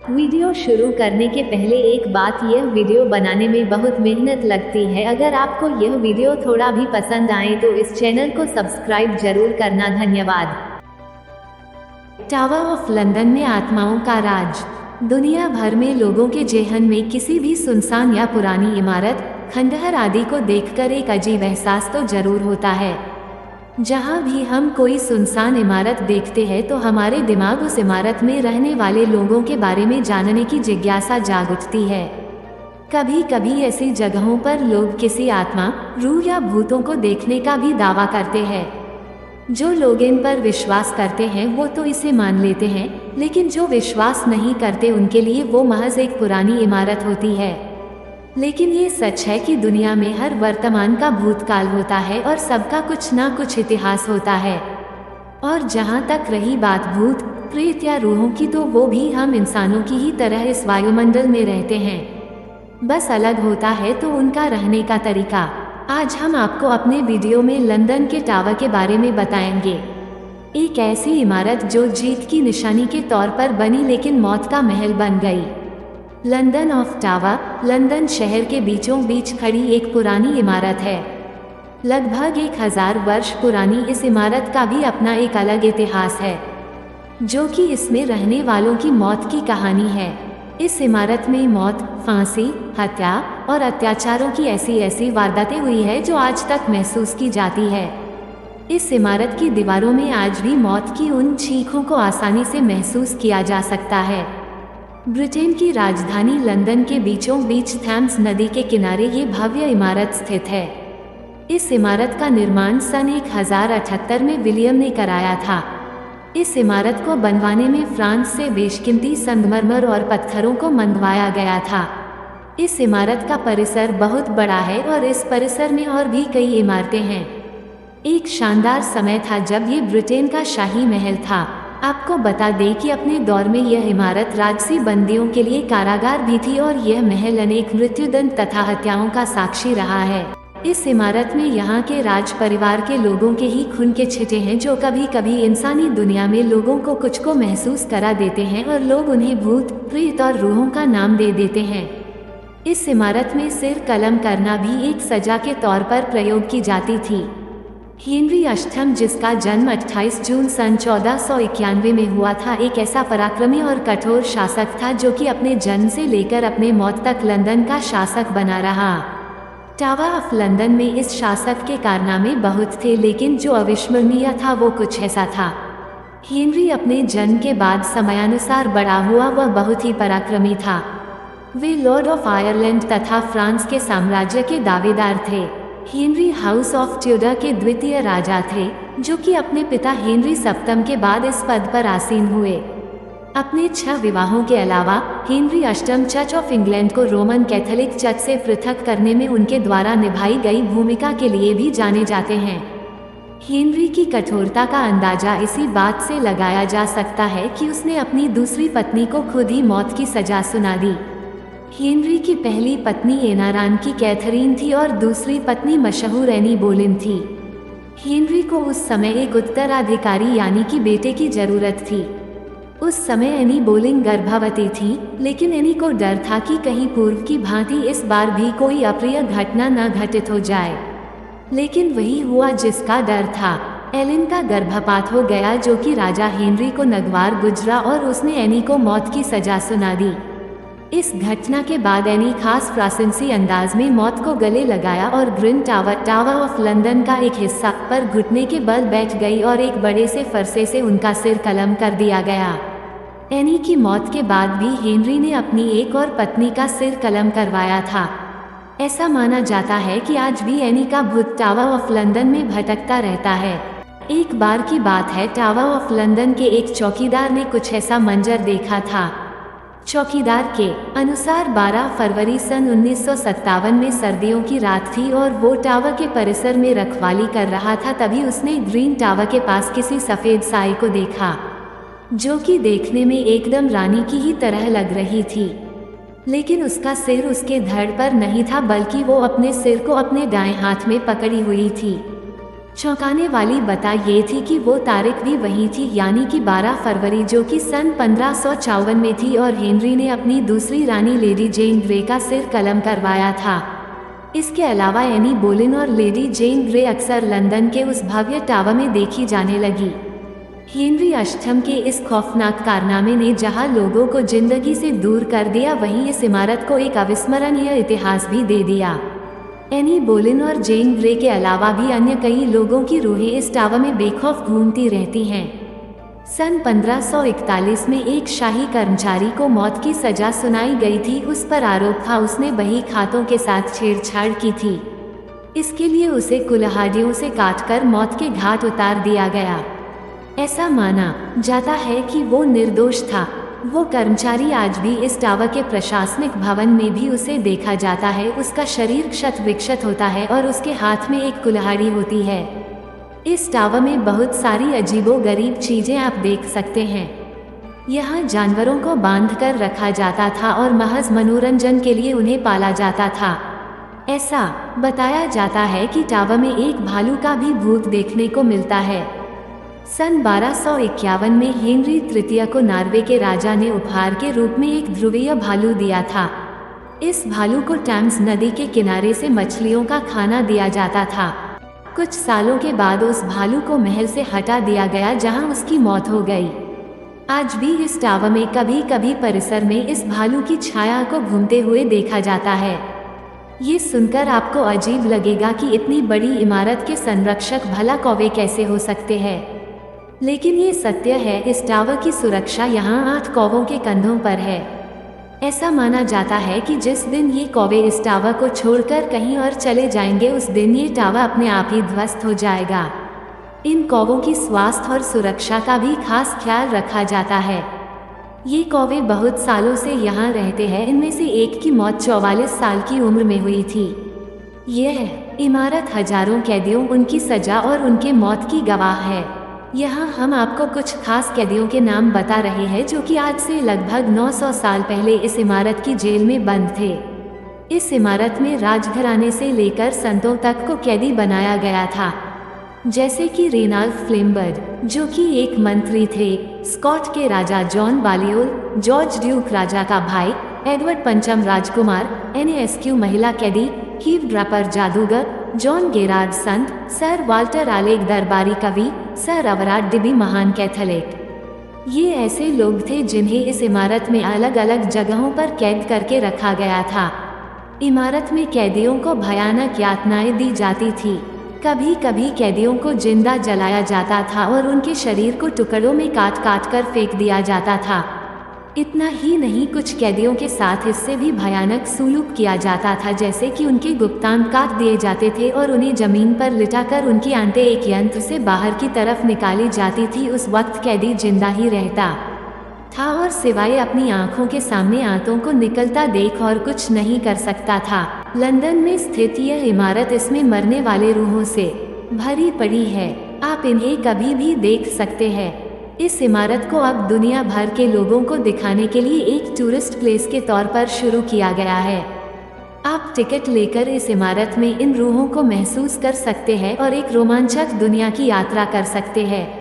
Video शुरू करने के पहले एक बात, यह वीडियो बनाने में बहुत मेहनत लगती है। अगर आपको यह वीडियो थोड़ा भी पसंद आए तो इस चैनल को सब्सक्राइब जरूर करना। धन्यवाद। टावर ऑफ लंदन में आत्माओं का राज। दुनिया भर में लोगों के जेहन में किसी भी सुनसान या पुरानी इमारत, खंडहर आदि को देखकर एक अजीब एहसास तो जरूर होता है। जहाँ भी हम कोई सुनसान इमारत देखते हैं तो हमारे दिमाग उस इमारत में रहने वाले लोगों के बारे में जानने की जिज्ञासा जाग उठती है। कभी कभी ऐसी जगहों पर लोग किसी आत्मा, रूह या भूतों को देखने का भी दावा करते हैं। जो लोग इन पर विश्वास करते हैं वो तो इसे मान लेते हैं, लेकिन जो विश्वास नहीं करते उनके लिए वो महज एक पुरानी इमारत होती है। लेकिन ये सच है कि दुनिया में हर वर्तमान का भूतकाल होता है और सबका कुछ ना कुछ इतिहास होता है। और जहाँ तक रही बात भूत, प्रेत या रूहों की, तो वो भी हम इंसानों की ही तरह इस वायुमंडल में रहते हैं। बस अलग होता है तो उनका रहने का तरीका। आज हम आपको अपने वीडियो में लंदन के टावर के बारे में बताएंगे। एक ऐसी इमारत जो जीत की निशानी के तौर पर बनी लेकिन मौत का महल बन गई। लंदन ऑफ टावर, लंदन शहर के बीचों बीच खड़ी एक पुरानी इमारत है। लगभग 1000 वर्ष पुरानी इस इमारत का भी अपना एक अलग इतिहास है, जो कि इसमें रहने वालों की मौत की कहानी है। इस इमारत में मौत, फांसी, हत्या और अत्याचारों की ऐसी वारदातें हुई है जो आज तक महसूस की जाती है। इस इमारत की दीवारों में आज भी मौत की उन चीखों को आसानी से महसूस किया जा सकता है। ब्रिटेन की राजधानी लंदन के बीचों बीच थैम्स नदी के किनारे ये भव्य इमारत स्थित है। इस इमारत का निर्माण सन 1078 में विलियम ने कराया था। इस इमारत को बनवाने में फ्रांस से बेशकीमती संगमरमर और पत्थरों को मंगवाया गया था। इस इमारत का परिसर बहुत बड़ा है और इस परिसर में और भी कई इमारतें हैं। एक शानदार समय था जब ये ब्रिटेन का शाही महल था। आपको बता दें कि अपने दौर में यह इमारत राजसी बंदियों के लिए कारागार भी थी और यह महल अनेक मृत्युदंड तथा हत्याओं का साक्षी रहा है। इस इमारत में यहाँ के राज परिवार के लोगों के ही खून के छिटे हैं जो कभी कभी इंसानी दुनिया में लोगों को कुछ को महसूस करा देते हैं और लोग उन्हें भूत, प्रेत और रूहों का नाम दे देते हैं। इस इमारत में सिर कलम करना भी एक सजा के तौर पर प्रयोग की जाती थी। हेनरी अष्टम, जिसका जन्म 28 जून सन 1491 में हुआ था, एक ऐसा पराक्रमी और कठोर शासक था जो कि अपने जन्म से लेकर अपने मौत तक लंदन का शासक बना रहा। टावर ऑफ लंदन में इस शासक के कारनामे बहुत थे, लेकिन जो अविस्मरणीय था वो कुछ ऐसा था। हेनरी अपने जन्म के बाद समयानुसार बड़ा हुआ, वह बहुत ही पराक्रमी था। वे लॉर्ड ऑफ आयरलैंड तथा फ्रांस के साम्राज्य के दावेदार थे। हेनरी हाउस ऑफ ट्यूडर के द्वितीय राजा थे, जो कि अपने पिता हेनरी सप्तम के बाद इस पद पर आसीन हुए। अपने 6 विवाहों के अलावा हेनरी अष्टम चर्च ऑफ इंग्लैंड को रोमन कैथोलिक चर्च से पृथक करने में उनके द्वारा निभाई गई भूमिका के लिए भी जाने जाते हैं। हेनरी की कठोरता का अंदाजा इसी बात से लगाया जा सकता है कि उसने अपनी दूसरी पत्नी को खुद ही मौत की सजा सुना दी। हेनरी की पहली पत्नी एनारान की कैथरीन थी और दूसरी पत्नी मशहूर एनी बोलिन थी। हेनरी को उस समय एक उत्तराधिकारी यानी कि बेटे की जरूरत थी। उस समय एनी बोलिन गर्भवती थी, लेकिन एनी को डर था कि कहीं पूर्व की भांति इस बार भी कोई अप्रिय घटना न घटित हो जाए। लेकिन वही हुआ जिसका डर था। एलिन का गर्भपात हो गया, जो कि राजा हेनरी को नगवार गुजरा और उसने एनी को मौत की सजा सुना दी। इस घटना के बाद एनी खास फ्रांसीसी अंदाज में मौत को गले लगाया और green tower, tower of London का एक हिस्सा पर घुटने के बल बैठ गई और एक बड़े से फरसे से उनका सिर कलम कर दिया गया। एनी की मौत के बाद भी हेनरी ने अपनी एक और पत्नी का सिर कलम करवाया था। ऐसा माना जाता है कि आज भी एनी का भूत टावर ऑफ लंदन में भटकता रहता है। एक बार की बात है, टावर ऑफ लंदन के एक चौकीदार ने कुछ ऐसा मंजर देखा था। चौकीदार के अनुसार 12 फरवरी सन 1957 में सर्दियों की रात थी और वो टावर के परिसर में रखवाली कर रहा था। तभी उसने ग्रीन टावर के पास किसी सफ़ेद साई को देखा, जो कि देखने में एकदम रानी की ही तरह लग रही थी। लेकिन उसका सिर उसके धड़ पर नहीं था, बल्कि वो अपने सिर को अपने दाएं हाथ में पकड़ी हुई थी। चौंकाने वाली बता ये थी कि वो तारीख भी वही थी, यानी कि 12 फरवरी, जो कि सन 1554 में थी, और हेनरी ने अपनी दूसरी रानी लेडी जेन ग्रे का सिर कलम करवाया था। इसके अलावा एनी बोलेन और लेडी जेन ग्रे अक्सर लंदन के उस भव्य टावर में देखी जाने लगी। हेनरी अष्टम के इस खौफनाक कारनामे ने जहां लोगों को जिंदगी से दूर कर दिया, वहीं इस इमारत को एक अविस्मरणीय इतिहास भी दे दिया। एनी बोलेन और जेन ग्रे के अलावा भी अन्य कई लोगों की रूहें इस टावर में बेखौफ घूमती रहती हैं। सन 1541 में एक शाही कर्मचारी को मौत की सजा सुनाई गई थी। उस पर आरोप था उसने बही खातों के साथ छेड़छाड़ की थी। इसके लिए उसे कुल्हाड़ियों से काटकर मौत के घाट उतार दिया गया। ऐसा माना जाता है कि वो निर्दोष था। वो कर्मचारी आज भी इस टावर के प्रशासनिक भवन में भी उसे देखा जाता है। उसका शरीर क्षत विक्षत होता है और उसके हाथ में एक कुल्हाड़ी होती है। इस टावर में बहुत सारी अजीबोगरीब चीजें आप देख सकते हैं। यहाँ जानवरों को बांधकर रखा जाता था और महज मनोरंजन के लिए उन्हें पाला जाता था। ऐसा बताया जाता है कि टावर में एक भालू का भी भूत देखने को मिलता है। सन 1251 में हेनरी तृतीय को नॉर्वे के राजा ने उपहार के रूप में एक ध्रुवीय भालू दिया था। इस भालू को टेम्स नदी के किनारे से मछलियों का खाना दिया जाता था। कुछ सालों के बाद उस भालू को महल से हटा दिया गया, जहां उसकी मौत हो गई। आज भी इस टावर में कभी कभी परिसर में इस भालू की छाया को घूमते हुए देखा जाता है। ये सुनकर आपको अजीब लगेगा कि इतनी बड़ी इमारत के संरक्षक भला कौवे कैसे हो सकते हैं, लेकिन ये सत्य है। इस टावर की सुरक्षा यहाँ 8 कौवों के कंधों पर है। ऐसा माना जाता है कि जिस दिन ये कौवे इस टावर को छोड़कर कहीं और चले जाएंगे, उस दिन ये टावर अपने आप ही ध्वस्त हो जाएगा। इन कौवों की स्वास्थ्य और सुरक्षा का भी खास ख्याल रखा जाता है। ये कौवे बहुत सालों से यहाँ रहते हैं। इनमें से एक की मौत 44 साल की उम्र में हुई थी। यह इमारत हजारों कैदियों, उनकी सजा और उनके मौत की गवाह है। यहाँ हम आपको कुछ खास कैदियों के नाम बता रहे हैं जो कि आज से लगभग 900 साल पहले इस इमारत की जेल में बंद थे। इस इमारत में राजघराने से लेकर संतों तक को कैदी बनाया गया था, जैसे कि रेनाल्फ फ्लेम्बर्ड, जो कि एक मंत्री थे, स्कॉट के राजा जॉन बालियोल, जॉर्ज ड्यूक राजा का भाई, एडवर्ड पंचम राजकुमार, एनएसक्यू महिला कैदी, हीव ड्रापर जादूगर, जॉन गेरार्ड संत, सर वाल्टर आलेक दरबारी कवि, सर अवराड डिबी महान कैथोलिक। ये ऐसे लोग थे जिन्हें इस इमारत में अलग अलग जगहों पर कैद करके रखा गया था। इमारत में कैदियों को भयानक यातनाएं दी जाती थी। कभी कभी कैदियों को जिंदा जलाया जाता था और उनके शरीर को टुकड़ों में काट काट कर फेंक दिया जाता था। इतना ही नहीं, कुछ कैदियों के साथ इससे भी भयानक सुलूक किया जाता था, जैसे कि उनके गुप्तांग काट दिए जाते थे और उन्हें जमीन पर लिटाकर उनकी आंतें एक यंत्र से बाहर की तरफ निकाली जाती थी। उस वक्त कैदी जिंदा ही रहता था और सिवाय अपनी आंखों के सामने आंतों को निकलता देख और कुछ नहीं कर सकता था। लंदन में स्थित यह इमारत इसमें मरने वाले रूहों से भरी पड़ी है। आप इन्हें कभी भी देख सकते हैं। इस इमारत को अब दुनिया भर के लोगों को दिखाने के लिए एक टूरिस्ट प्लेस के तौर पर शुरू किया गया है। आप टिकट लेकर इस इमारत में इन रूहों को महसूस कर सकते हैं और एक रोमांचक दुनिया की यात्रा कर सकते हैं।